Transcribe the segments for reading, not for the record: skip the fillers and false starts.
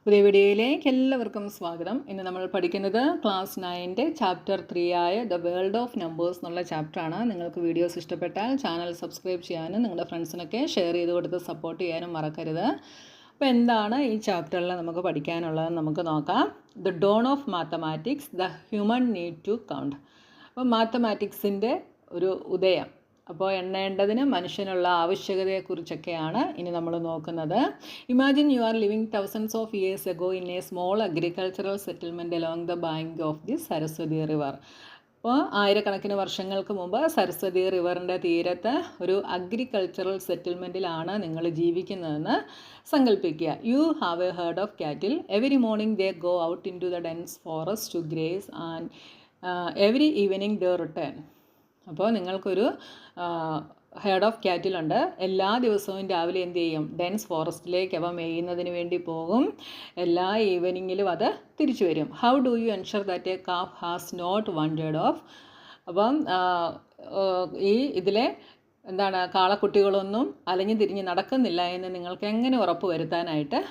പുതിയ വീഡിയോയിലേക്ക് എല്ലാവർക്കും സ്വാഗതം. ഇന്ന് നമ്മൾ പഠിക്കുന്നത് ക്ലാസ് 9 ചാപ്റ്റർ 3 ആയ ദ വേൾഡ് ഓഫ് നമ്പേഴ്സ് എന്നുള്ള ചാപ്റ്ററാണ്. നിങ്ങൾക്ക് വീഡിയോസ് ഇഷ്ടപ്പെട്ടാൽ ചാനൽ സബ്സ്ക്രൈബ് ചെയ്യാനും നിങ്ങളുടെ ഫ്രണ്ട്സിനൊക്കെ ഷെയർ ചെയ്ത് കൊടുത്ത് സപ്പോർട്ട് ചെയ്യാനും മറക്കരുത്. അപ്പോൾ എന്താണ് ഈ ചാപ്റ്ററിൽ നമുക്ക് പഠിക്കാനുള്ളതെന്ന് നമുക്ക് നോക്കാം. The dawn of mathematics, the human need to count. അപ്പോൾ മാത്തമാറ്റിക്സിൻ്റെ ഒരു ഉദയം, അപ്പോൾ എണ്ണേണ്ടതിന് മനുഷ്യനുള്ള ആവശ്യകതയെക്കുറിച്ചൊക്കെയാണ് ഇനി നമ്മൾ നോക്കുന്നത്. Imagine you are living thousands of years ago in a small agricultural settlement along the bank of the Saraswati river. അപ്പോൾ ആയിരക്കണക്കിന് വർഷങ്ങൾക്ക് മുമ്പ് സരസ്വതി റിവറിൻ്റെ തീരത്ത് ഒരു അഗ്രികൾച്ചറൽ സെറ്റിൽമെൻറ്റിലാണ് നിങ്ങൾ ജീവിക്കുന്നതെന്ന് സങ്കല്പിക്കുക. You have a herd of cattle. Every morning they go out into the dense forest to graze and every evening they return. അപ്പോൾ നിങ്ങൾക്കൊരു ഹെഡ് ഓഫ് കാറ്റിലുണ്ട്. എല്ലാ ദിവസവും രാവിലെ എന്ത് ചെയ്യും? ഡെൻസ് ഫോറസ്റ്റിലേക്ക് അവ മേയുന്നതിന് വേണ്ടി പോകും. എല്ലാ ഈവനിങ്ങിലും അത് തിരിച്ചു വരും. How do you ensure that a calf has not wandered off? അപ്പം ഇതിലെ കാളക്കുട്ടികളൊന്നും അലഞ്ഞു തിരിഞ്ഞ് നടക്കുന്നില്ല എന്ന് നിങ്ങൾക്ക് എങ്ങനെ ഉറപ്പ് വരുത്താനായിട്ട്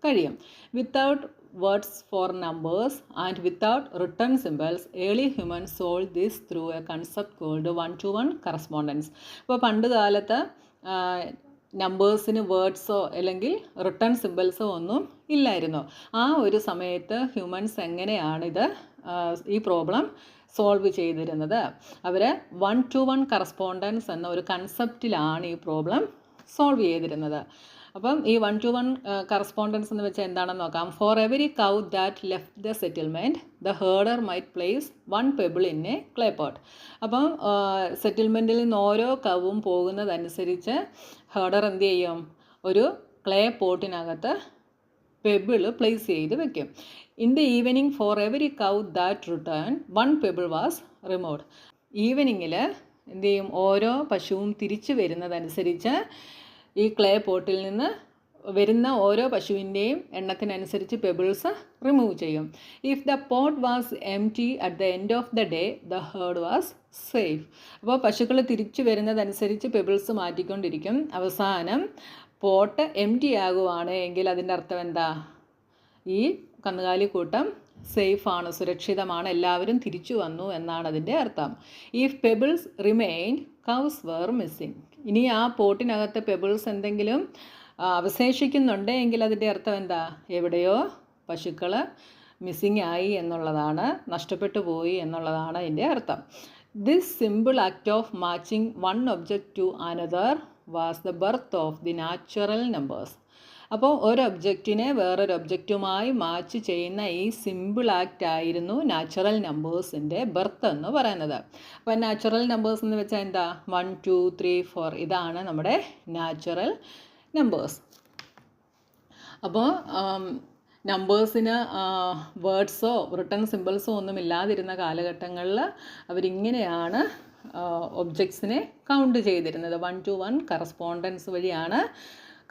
കഴിയും? Without words for numbers and without written symbols, early humans solved this through a concept called one-to-one correspondence. അപ്പോൾ പണ്ട് കാലത്ത് നമ്പേഴ്സിന് വേർഡ്സോ അല്ലെങ്കിൽ റിട്ടേൺ സിമ്പിൾസോ ഒന്നും ഇല്ലായിരുന്നു. ആ ഒരു സമയത്ത് ഹ്യൂമൻസ് എങ്ങനെയാണിത് ഈ പ്രോബ്ലം സോൾവ് ചെയ്തിരുന്നത്? അവർ 1-to-1 കറസ്പോണ്ടൻസ് എന്ന ഒരു കൺസെപ്റ്റിലാണ് ഈ പ്രോബ്ലം സോൾവ് ചെയ്തിരുന്നത്. അപ്പം ഈ 1-to-1 കറസ്പോണ്ടൻസ് എന്ന് വെച്ചാൽ എന്താണെന്ന് നോക്കാം. For every cow that left the settlement the herder might place 1 pebble in a clay pot. അപ്പം സെറ്റിൽമെൻറ്റിൽ നിന്ന് ഓരോ കവും പോകുന്നതനുസരിച്ച് ഹേർഡർ എന്ത് ചെയ്യും? ഒരു ക്ലേ പോട്ടിനകത്ത് പെബിൾ പ്ലേസ് ചെയ്ത് വെക്കും. In the evening for every cow that return 1 pebble was removed. ഈവനിങ്ങിൽ എന്ത് ചെയ്യും? ഓരോ പശുവും തിരിച്ചു വരുന്നതനുസരിച്ച് ഈ ക്ലേ പോട്ടിൽ നിന്ന് വരുന്ന ഓരോ പശുവിൻ്റെയും എണ്ണത്തിനനുസരിച്ച് പെബിൾസ് റിമൂവ് ചെയ്യും. If the pot was empty at the end of the day the heard was safe. അപ്പോൾ പശുക്കൾ തിരിച്ചു വരുന്നതനുസരിച്ച് പെബിൾസ് മാറ്റിക്കൊണ്ടിരിക്കും. അവസാനം പോട്ട് എംപ്റ്റി ആകുവാണ് എങ്കിൽ അതിൻ്റെ അർത്ഥം എന്താ? ഈ കന്നുകാലിക്കൂട്ടം സേഫാണ്, സുരക്ഷിതമാണ്, എല്ലാവരും തിരിച്ചു വന്നു എന്നാണ് അതിൻ്റെ അർത്ഥം. If pebbles remained cows were missing. ഇനി ആ പോട്ടിനകത്ത് പെബിൾസ് എന്തെങ്കിലും അവശേഷിക്കുന്നുണ്ടെങ്കിൽ അതിൻ്റെ അർത്ഥം എന്താ? എവിടെയോ പശുക്കൾ മിസ്സിങ് ആയി എന്നുള്ളതാണ്, നഷ്ടപ്പെട്ടു പോയി എന്നുള്ളതാണ് അതിൻ്റെ അർത്ഥം. This simple act of matching one object to another was the birth of the natural numbers. അപ്പോൾ ഒരു ഒബ്ജക്റ്റിനെ വേറൊരു ഒബ്ജക്റ്റുമായി മാച്ച് ചെയ്യുന്ന ഈ സിമ്പിൾ ആക്റ്റ് ആയിരുന്നു നാച്ചുറൽ നമ്പേഴ്സിൻ്റെ ബർത്ത് എന്ന് പറയുന്നത്. അപ്പോൾ നാച്ചുറൽ നമ്പേഴ്സ് എന്ന് വെച്ചാൽ എന്താ? 1, 2, 3, 4 ഇതാണ് നമ്മുടെ നാച്ചുറൽ നമ്പേഴ്സ്. അപ്പോൾ നമ്പേഴ്സിന് വേർഡ്സോ റിട്ടേൺ സിമ്പിൾസോ ഒന്നും ഇല്ലാതിരുന്ന കാലഘട്ടങ്ങളിൽ അവരിങ്ങനെയാണ് ഒബ്ജക്ട്സിനെ കൗണ്ട് ചെയ്തിരുന്നത്. 1-to-1 കറസ്പോണ്ടൻസ് വഴിയാണ്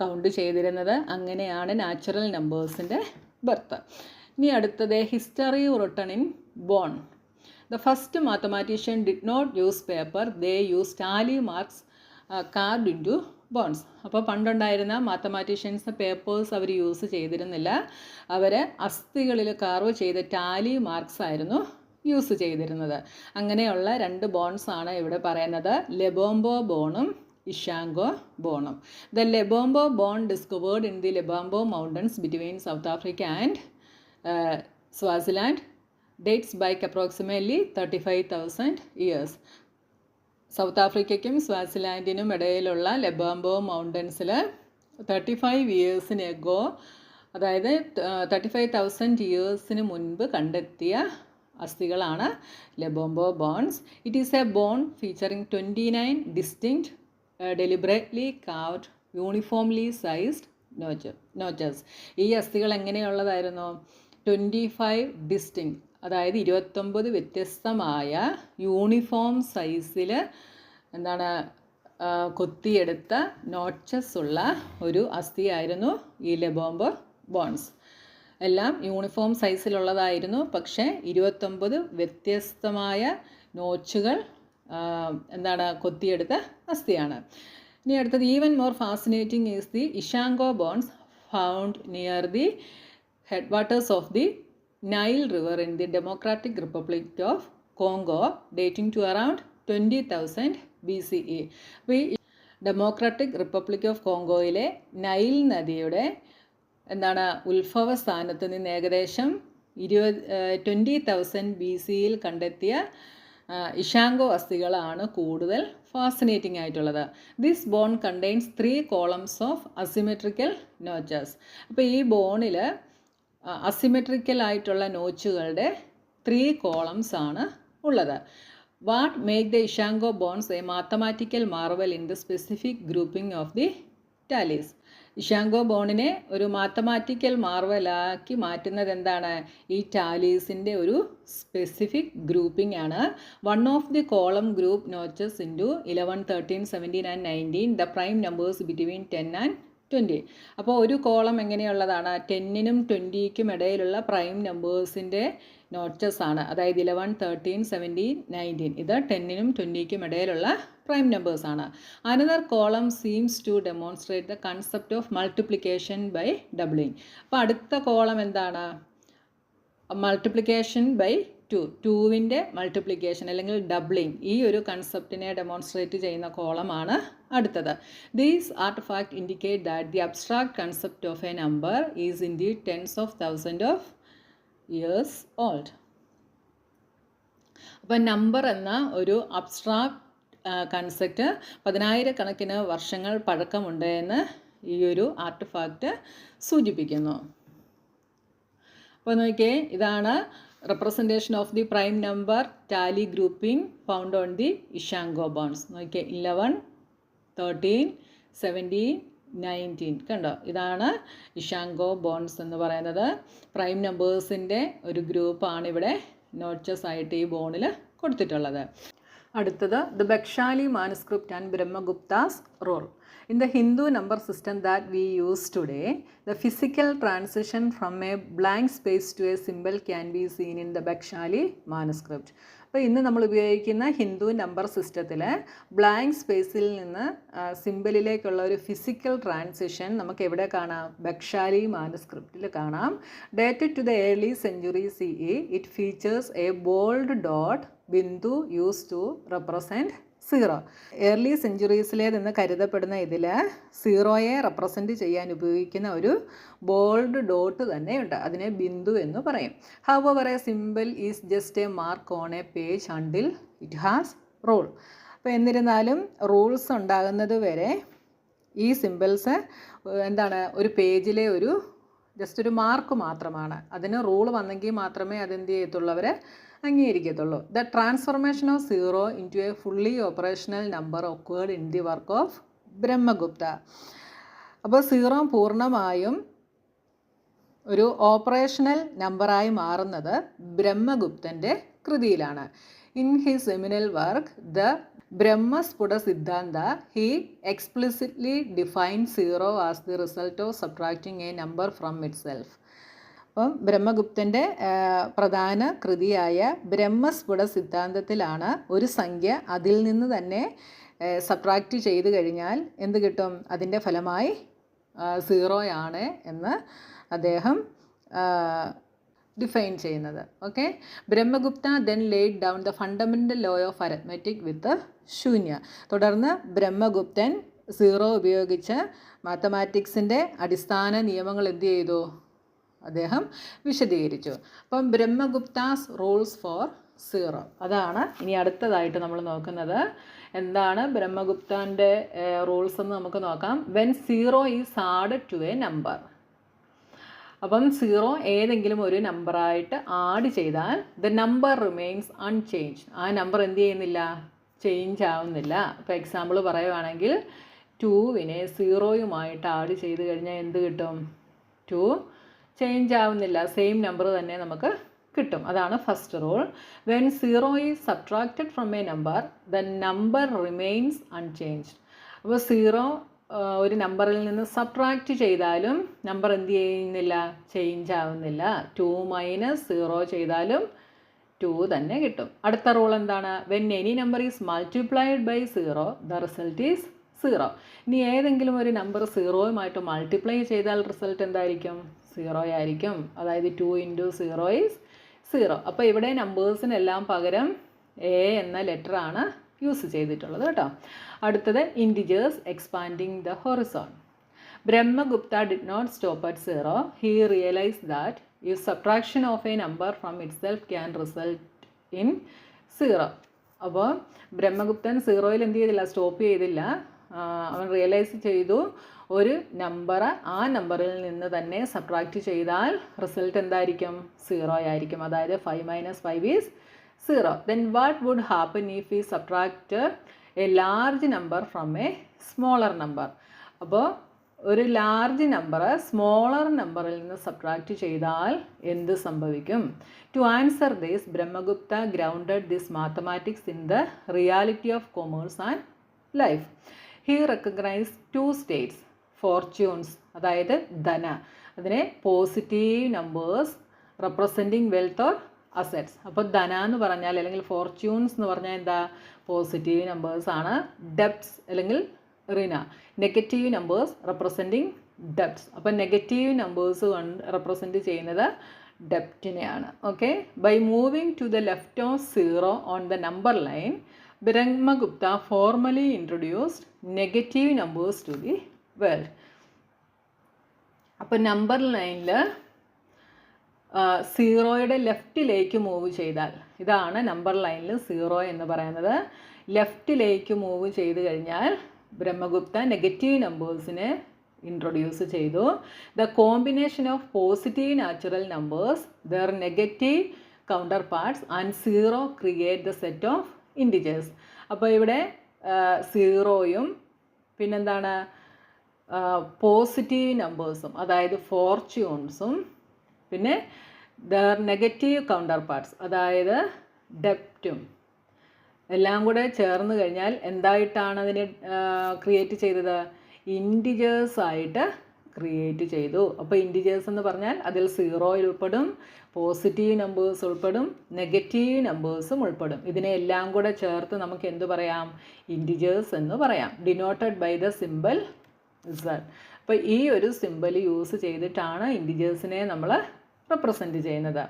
കൗണ്ട് ചെയ്തിരുന്നത്. അങ്ങനെയാണ് നാച്ചുറൽ നമ്പേഴ്സിൻ്റെ ബർത്ത്. ഇനി അടുത്തത് history written in bone. The first mathematician did not use paper, they use tally marks carved into bones. അപ്പോൾ പണ്ടുണ്ടായിരുന്ന മാത്തമാറ്റീഷ്യൻസ് പേപ്പേഴ്സ് അവർ യൂസ് ചെയ്തിരുന്നില്ല. അവർ അസ്ഥികളിൽ കാർവ് ചെയ്ത ടാലി മാർക്സ് ആയിരുന്നു യൂസ് ചെയ്തിരുന്നത്. അങ്ങനെയുള്ള 2 ബോൺസാണ് ഇവിടെ പറയുന്നത്, ലെബോംബോ ബോണും ഇഷാങ്കോ ബോണും. The Lebombo bone discovered in the Lebombo mountains between South Africa and Swaziland dates back approximately 35,000 years. South ആഫ്രിക്കയ്ക്കും സ്വാസിലാൻഡിനും ഇടയിലുള്ള ലെബോംബോ മൗണ്ടൻസിൽ 35 ഇയേഴ്സിന് എഗോ, അതായത് 35,000 ഇയേഴ്സിന് മുൻപ് കണ്ടെത്തിയ അസ്ഥികളാണ് Lebombo bones. It is a bone featuring 29 distinct deliberately carved uniformly sized notches. ഈ അസ്ഥികൾ എങ്ങനെയുള്ളതായിരുന്നു? 25 ഡിസ്റ്റിങ്ക്റ്റ്, അതായത് 29 വ്യത്യസ്തമായ യൂണിഫോം സൈസിൽ കൊത്തിയെടുത്ത നോച്ചസ് ഉള്ള ഒരു അസ്ഥിയായിരുന്നു ഈ ലെബോംബോ ബോൺസ്. എല്ലാം യൂണിഫോം സൈസിലുള്ളതായിരുന്നു, പക്ഷേ 29 വ്യത്യസ്തമായ നോച്ചുകൾ കൊത്തിയെടുത്ത അസ്ഥിയാണ്. ഇനി അടുത്തത് even more fascinating is the Ishango bones found near the headwaters of the Nile River in the Democratic Republic of Congo dating to around 20,000 BCE. അപ്പോൾ ഈ ഡെമോക്രാറ്റിക് റിപ്പബ്ലിക് ഓഫ് കോങ്കോയിലെ നൈൽ നദിയുടെ ഉത്ഭവ സ്ഥാനത്ത് നിന്ന് ഏകദേശം 20,000 BC-യിൽ കണ്ടെത്തിയ ഇഷാങ്കോ അസ്ഥികളാണ് കൂടുതൽ ഫാസിനേറ്റിംഗ് ആയിട്ടുള്ളത്. This bone contains 3 columns of asymmetrical notches. അപ്പോൾ ഈ ബോണിൽ അസിമെട്രിക്കൽ ആയിട്ടുള്ള നോച്ചുകളുടെ 3 columns ആണ് ഉള്ളത്. What make the Ishango bones a mathematical marvel in the specific grouping of the tallies. Ishango ബോണിനെ ഒരു മാത്തമാറ്റിക്കൽ മാർവലാക്കി മാറ്റുന്നത് എന്താണ്? ഈ ടാലീസിൻ്റെ ഒരു സ്പെസിഫിക് ഗ്രൂപ്പിംഗ് ആണ്. One of the column group notches into 11, 13, 17 and 19 the prime numbers between 10 and 20. അപ്പോൾ ഒരു കോളം എങ്ങനെയുള്ളതാണ്? 10നും 20ക്കും ഇടയിലുള്ള പ്രൈം നമ്പേഴ്സിൻ്റെ നോച്ചസ് ആണ്. അതായത് 11, 13, 17, 19 ഇത് 10നും 20ക്കും ഇടയിലുള്ള പ്രൈം നമ്പേഴ്സ് ആണ്. Another column seems to demonstrate the concept of multiplication by doubling. അപ്പോൾ അടുത്ത കോളം എന്താണ്? മൾട്ടിപ്ലിക്കേഷൻ ബൈ 2, 2വിൻ്റെ മൾട്ടിപ്ലിക്കേഷൻ അല്ലെങ്കിൽ ഡബ്ലിങ്, ഈ ഒരു കൺസെപ്റ്റിനെ ഡെമോൺസ്ട്രേറ്റ് ചെയ്യുന്ന കോളമാണ് അടുത്തത്. These artifact indicate that the abstract concept of a number is in the tens of thousand of years old. അപ്പോൾ നമ്പർ എന്ന ഒരു അബ്സ്ട്രാക്ട് കൺസെപ്റ്റ് 10,000-കണക്കിന് വർഷങ്ങൾ പഴക്കമുണ്ട് എന്ന് ഈ ഒരു ആർട്ടിഫാക്റ്റ് സൂചിപ്പിക്കുന്നു. അപ്പോൾ നോക്കിയേ, ഇതാണ് representation of the prime number tally grouping found on the Ishango bonds. നോക്കിയേ 11, 13, 17, 19 കണ്ടോ, ഇതാണ് ഇഷാങ്കോ ബോൺസ് എന്ന് പറയുന്നത്. പ്രൈം നമ്പേഴ്സിൻ്റെ ഒരു ഗ്രൂപ്പാണ് ഇവിടെ നോച്ചസ് ആയിട്ട് ഈ ബോണിൽ കൊടുത്തിട്ടുള്ളത്. അടുത്തത് the Bakhshali manuscript and Brahmagupta's role. In the Hindu number system that we use today, the physical transition from a blank space to a symbol can be seen in the Bakshali manuscript. അപ്പോൾ ഇന്ന് നമ്മൾ ഉപയോഗിക്കുന്ന Hindu number സിസ്റ്റത്തിൽ blank സ്പേസിൽ നിന്ന് സിമ്പിളിലേക്കുള്ള ഒരു physical transition നമുക്ക് എവിടെ കാണാം? ബക്ഷാലി മാനുസ്ക്രിപ്റ്റിൽ കാണാം. Dated to the early century CE, it features a bold dot bindu use to represent 0. Early സെഞ്ച്വറീസിലേതെന്ന് കരുതപ്പെടുന്ന ഇതിൽ 0യെ റെപ്രസെൻറ്റ് ചെയ്യാൻ ഉപയോഗിക്കുന്ന ഒരു ബോൾഡ് ഡോട്ട് തന്നെയുണ്ട്. അതിനെ ബിന്ദു എന്ന് പറയും. However A simple is just A mark on A page until it has rule. അപ്പോൾ എന്നിരുന്നാലും റൂൾസ് ഉണ്ടാകുന്നത് വരെ ഈ സിമ്പിൾസ് ഒരു പേജിലെ ഒരു ജസ്റ്റ് ഒരു മാർക്ക് മാത്രമാണ്. അതിന് റൂൾ വന്നെങ്കിൽ മാത്രമേ അതെന്ത് ചെയ്യത്തുള്ളൂ, അവരെ അംഗീകരിക്കത്തുള്ളൂ. The transformation of 0 into a fully operational number occurred in the work of Brahmagupta. അപ്പോൾ 0 പൂർണ്ണമായും ഒരു ഓപ്പറേഷണൽ നമ്പറായി മാറുന്നത് ബ്രഹ്മഗുപ്തൻ്റെ കൃതിയിലാണ്. In his seminal work the Brahmasphuta Siddhanta he explicitly define 0 as the result of subtracting a number from itself. അപ്പം ബ്രഹ്മഗുപ്തൻ്റെ പ്രധാന കൃതിയായ ബ്രഹ്മസ്ഫുട സിദ്ധാന്തത്തിലാണ് ഒരു സംഖ്യ അതിൽ നിന്ന് തന്നെ സബ്ട്രാക്റ്റ് ചെയ്ത് കഴിഞ്ഞാൽ എന്ത് കിട്ടും? അതിൻ്റെ ഫലമായി 0 ആണ് എന്ന് അദ്ദേഹം ഡിഫൈൻ ചെയ്യുന്നത്. Okay, Brahmagupta then laid down the fundamental law of arithmetic with shunya. തുടർന്ന് ബ്രഹ്മഗുപ്തൻ 0 ഉപയോഗിച്ച് മാത്തമാറ്റിക്സിൻ്റെ അടിസ്ഥാന നിയമങ്ങൾ എന്ത് ചെയ്തു? അദ്ദേഹം വിശദീകരിച്ചു. അപ്പം ബ്രഹ്മഗുപ്താസ് റൂൾസ് ഫോർ 0 അതാണ് ഇനി അടുത്തതായിട്ട് നമ്മൾ നോക്കുന്നത്. എന്താണ് ബ്രഹ്മഗുപ്തൻ്റെ റൂൾസ് എന്ന് നമുക്ക് നോക്കാം. When 0 is added to a number. അപ്പം 0 ഏതെങ്കിലും ഒരു നമ്പറായിട്ട് ആഡ് ചെയ്താൽ ദ നമ്പർ റിമെയിൻസ് അൺചേഞ്ച്. ആ നമ്പർ എന്ത് ചെയ്യുന്നില്ല? ചേഞ്ച് ആവുന്നില്ല. ഇപ്പോൾ എക്സാമ്പിൾ പറയുവാണെങ്കിൽ 2വിനെ 0യുമായിട്ട് ആഡ് ചെയ്ത് കഴിഞ്ഞാൽ എന്ത് കിട്ടും? 2 ചേഞ്ച് ആവുന്നില്ല, സെയിം നമ്പർ തന്നെ നമുക്ക് കിട്ടും. അതാണ് first rule. When 0 is subtracted from A number the number remains unchanged. അപ്പോൾ 0 ഒരു നമ്പറിൽ നിന്ന് സബ്ട്രാക്റ്റ് ചെയ്താലും നമ്പർ എന്ത് ചെയ്യുന്നില്ല? ചേഞ്ച് ആവുന്നില്ല. 2 - 0 ചെയ്താലും 2 തന്നെ കിട്ടും. അടുത്ത റൂൾ എന്താണ്? When any number is multiplied by 0 the result is 0. ഇനി ഏതെങ്കിലും ഒരു നമ്പർ 0യുമായിട്ട് മൾട്ടിപ്ലൈ ചെയ്താൽ റിസൾട്ട് എന്തായിരിക്കും? 0 ആയിരിക്കും. അതായത് 2 × 0 ഈസ് 0. അപ്പോൾ ഇവിടെ നമ്പേഴ്സിനെല്ലാം പകരം എ എന്ന ലെറ്റർ ആണ് യൂസ് ചെയ്തിട്ടുള്ളത് കേട്ടോ. അടുത്തത് integers expanding the Horizon. Brahmagupta did not stop at 0. He realized that if subtraction of a number from itself can result in 0. അപ്പോൾ ബ്രഹ്മഗുപ്തൻ 0-ൽ എന്ത് ചെയ്തില്ല, സ്റ്റോപ്പ് ചെയ്തില്ല. അവൻ റിയലൈസ് ചെയ്തു ഒരു നമ്പർ ആ നമ്പറിൽ നിന്ന് തന്നെ സബ്ട്രാക്റ്റ് ചെയ്താൽ റിസൾട്ട് എന്തായിരിക്കും, 0 ആയിരിക്കും. അതായത് 5 - 5 is 0. Then what would happen if we subtract a large number from a smaller number? അപ്പോൾ ഒരു ലാർജ് നമ്പർ സ്മോളർ നമ്പറിൽ നിന്ന് സബ്ട്രാക്റ്റ് ചെയ്താൽ എന്ത് സംഭവിക്കും? To answer this Brahmagupta grounded this mathematics in the reality of commerce and life. He recognise 2 states fortunes, അതായത് ധന, അതിനെ positive numbers representing wealth or assets. അപ്പോൾ ധന എന്ന് പറഞ്ഞാൽ അല്ലെങ്കിൽ ഫോർച്യൂൺസ് എന്ന് പറഞ്ഞാൽ എന്താ, പോസിറ്റീവ് നമ്പേഴ്സാണ്. ഡെപ്റ്റ്സ് അല്ലെങ്കിൽ rina, negative numbers representing debts. അപ്പോൾ നെഗറ്റീവ് നമ്പേഴ്സ് റെപ്രസെൻറ്റ് ചെയ്യുന്നത് ഡെപ്റ്റിനെയാണ്. Okay, by moving to the left of 0 on the number line, Brahmagupta formally introduced negative numbers to the world. അപ്പോൾ നമ്പർ ലൈനിൽ 0യുടെ ലെഫ്റ്റിലേക്ക് മൂവ് ചെയ്താൽ, ഇതാണ് നമ്പർ ലൈനിൽ 0 എന്ന് പറയുന്നത്. ലെഫ്റ്റിലേക്ക് മൂവ് ചെയ്ത് കഴിഞ്ഞാൽ ബ്രഹ്മഗുപ്ത നെഗറ്റീവ് നമ്പേഴ്സിനെ ഇൻട്രൊഡ്യൂസ് ചെയ്തു. The combination of positive natural numbers, there negative counter parts and 0 create the set of integers. അപ്പോൾ ഇവിടെ 0യും പിന്നെന്താണ് പോസിറ്റീവ് നമ്പേഴ്സും, അതായത് ഫോർച്യൂൺസും, പിന്നെ ദർ നെഗറ്റീവ് കൗണ്ടർ പാർട്സ്, അതായത് ഡെപ്റ്റും എല്ലാം കൂടെ ചേർന്ന് കഴിഞ്ഞാൽ എന്തായിട്ടാണ് അതിനെ ക്രിയേറ്റ് ചെയ്തത്? ഇൻറ്റിജേഴ്സ് ആയിട്ട് ക്രിയേറ്റ് ചെയ്തു. അപ്പോൾ ഇൻറ്റിജേഴ്സ് എന്ന് പറഞ്ഞാൽ അതിൽ 0 ഉൾപ്പെടും, പോസിറ്റീവ് നമ്പേഴ്സ് ഉൾപ്പെടും, നെഗറ്റീവ് നമ്പേഴ്സും ഉൾപ്പെടും. ഇതിനെ എല്ലാം കൂടെ ചേർത്ത് നമുക്ക് എന്ത് പറയാം? ഇൻറ്റിജേഴ്സ് എന്ന് പറയാം. Denoted by the symbol Z. അപ്പോൾ ഈ ഒരു സിമ്പിൾ യൂസ് ചെയ്തിട്ടാണ് ഇൻറ്റിജേഴ്സിനെ നമ്മൾ റെപ്രസെൻറ്റ് ചെയ്യുന്നത്.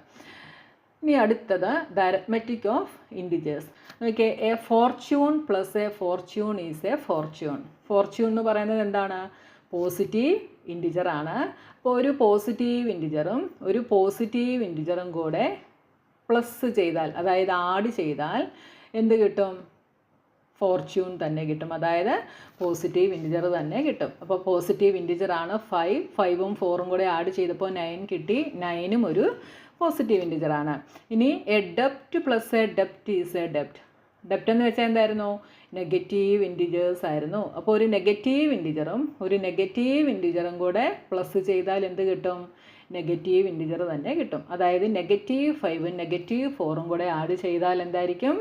ഇനി അടുത്തത് the arithmetic of integers. Okay, A Fortune plus A Fortune is A Fortune. Fortune എന്ന് പറയുന്നത് എന്താണ്? പോസിറ്റീവ് ഇൻറ്റിജർ ആണ്. അപ്പോൾ ഒരു പോസിറ്റീവ് ഇൻറ്റിജറും ഒരു പോസിറ്റീവ് ഇൻറ്റിജറും കൂടെ പ്ലസ് ചെയ്താൽ, അതായത് ആഡ് ചെയ്താൽ എന്ത് കിട്ടും? ഫോർച്യൂൺ തന്നെ കിട്ടും, അതായത് പോസിറ്റീവ് ഇൻറ്റിജർ തന്നെ കിട്ടും. അപ്പോൾ പോസിറ്റീവ് ഇൻറ്റിജറാണ് 5, 5ഉം 4ഉം കൂടെ ആഡ് ചെയ്തപ്പോൾ 9 കിട്ടി. 9ഉം ഒരു പോസിറ്റീവ് ഇൻറ്റിജറാണ്. ഇനി A ഡെപ്റ്റ് plus A ഡെപ്റ്റ് is a ഡെപ്റ്റ്. ഡെപ്റ്റ് എന്ന് വെച്ചാൽ എന്തായിരുന്നു? നെഗറ്റീവ് ഇൻറ്റിജേഴ്സ് ആയിരുന്നു. അപ്പോൾ ഒരു നെഗറ്റീവ് ഇൻറ്റിജറും ഒരു നെഗറ്റീവ് ഇൻറ്റിജറും കൂടെ പ്ലസ് ചെയ്താൽ എന്ത് കിട്ടും? നെഗറ്റീവ് ഇൻറ്റിജർ തന്നെ കിട്ടും. അതായത് -5ഉം -4ഉം കൂടെ ആഡ് ചെയ്താൽ എന്തായിരിക്കും?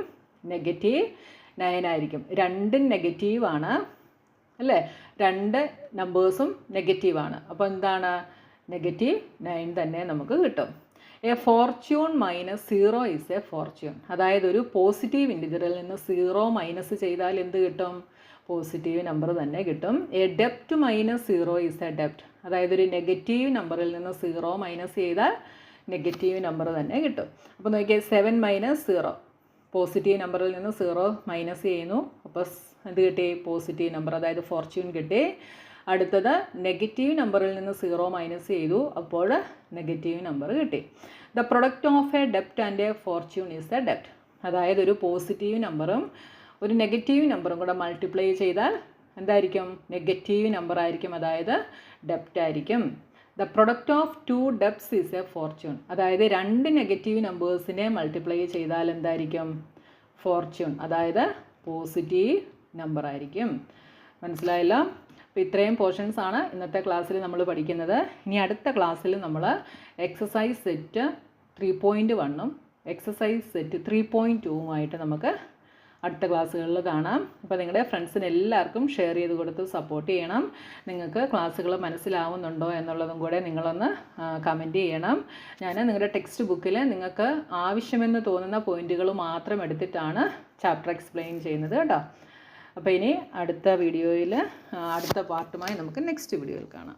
-9 ആയിരിക്കും. രണ്ടും നെഗറ്റീവാണ് അല്ലേ? രണ്ട് നമ്പേഴ്സും നെഗറ്റീവാണ്. അപ്പോൾ എന്താണ്? -9 തന്നെ നമുക്ക് കിട്ടും. A Fortune -0 is A Fortune. അതായത് ഒരു പോസിറ്റീവ് ഇൻറ്റിജറിൽ നിന്ന് 0 മൈനസ് ചെയ്താൽ എന്ത് കിട്ടും? പോസിറ്റീവ് നമ്പർ തന്നെ കിട്ടും. എ ഡെപ്റ്റ് -0 ഈസ് എ ഡെപ്റ്റ്. അതായത് ഒരു നെഗറ്റീവ് നമ്പറിൽ നിന്ന് 0 മൈനസ് ചെയ്താൽ നെഗറ്റീവ് നമ്പർ തന്നെ കിട്ടും. അപ്പോൾ നോക്കിയാൽ 7 - 0, പോസിറ്റീവ് നമ്പറിൽ നിന്ന് 0 മൈനസ് ചെയ്യുന്നു. അപ്പോൾ എന്ത് കിട്ടി? പോസിറ്റീവ് നമ്പർ, അതായത് ഫോർച്യൂൺ കിട്ടി. അടുത്തത് നെഗറ്റീവ് നമ്പറിൽ നിന്ന് 0 മൈനസ് ചെയ്തു, അപ്പോൾ നെഗറ്റീവ് നമ്പർ കിട്ടി. The product of A ഡെപ്റ്റ് and A Fortune is a ഡെപ്റ്റ്. അതായത് ഒരു പോസിറ്റീവ് നമ്പറും ഒരു നെഗറ്റീവ് നമ്പറും കൂടെ മൾട്ടിപ്ലൈ ചെയ്താൽ എന്തായിരിക്കും? നെഗറ്റീവ് നമ്പർ ആയിരിക്കും, അതായത് ഡെപ്റ്റ് ആയിരിക്കും. The product of 2 debts is A Fortune. അതായത് രണ്ട് നെഗറ്റീവ് നമ്പേഴ്സിനെ മൾട്ടിപ്ലൈ ചെയ്താൽ എന്തായിരിക്കും? ഫോർച്യൂൺ, അതായത് പോസിറ്റീവ് നമ്പർ ആയിരിക്കും. മനസ്സിലായല്ലോ? അപ്പോൾ ഇത്രയും പോർഷൻസ് ആണ് ഇന്നത്തെ ക്ലാസ്സിൽ നമ്മൾ പഠിക്കുന്നത്. ഇനി അടുത്ത ക്ലാസ്സിൽ നമ്മൾ എക്സസൈസ് സെറ്റ് 3.1ഉം എക്സസൈസ് സെറ്റ് 3.2ഉമായിട്ട് നമുക്ക് അടുത്ത ക്ലാസ്സുകളിൽ കാണാം. അപ്പോൾ നിങ്ങളുടെ ഫ്രണ്ട്സിന് എല്ലാവർക്കും ഷെയർ ചെയ്ത് കൊടുത്ത് സപ്പോർട്ട് ചെയ്യണം. നിങ്ങൾക്ക് ക്ലാസ്സുകൾ മനസ്സിലാവുന്നുണ്ടോ എന്നുള്ളതും കൂടെ നിങ്ങളൊന്ന് കമൻറ്റ് ചെയ്യണം. ഞാൻ നിങ്ങളുടെ ടെക്സ്റ്റ് ബുക്കിൽ നിങ്ങൾക്ക് ആവശ്യമെന്ന് തോന്നുന്ന പോയിൻറ്റുകൾ മാത്രം എടുത്തിട്ടാണ് ചാപ്റ്റർ എക്സ്പ്ലെയിൻ ചെയ്യുന്നത് കേട്ടോ. അപ്പോൾ ഇനി അടുത്ത വീഡിയോയിൽ അടുത്ത പാർട്ടുമായി നമുക്ക് നെക്സ്റ്റ് വീഡിയോയിൽ കാണാം.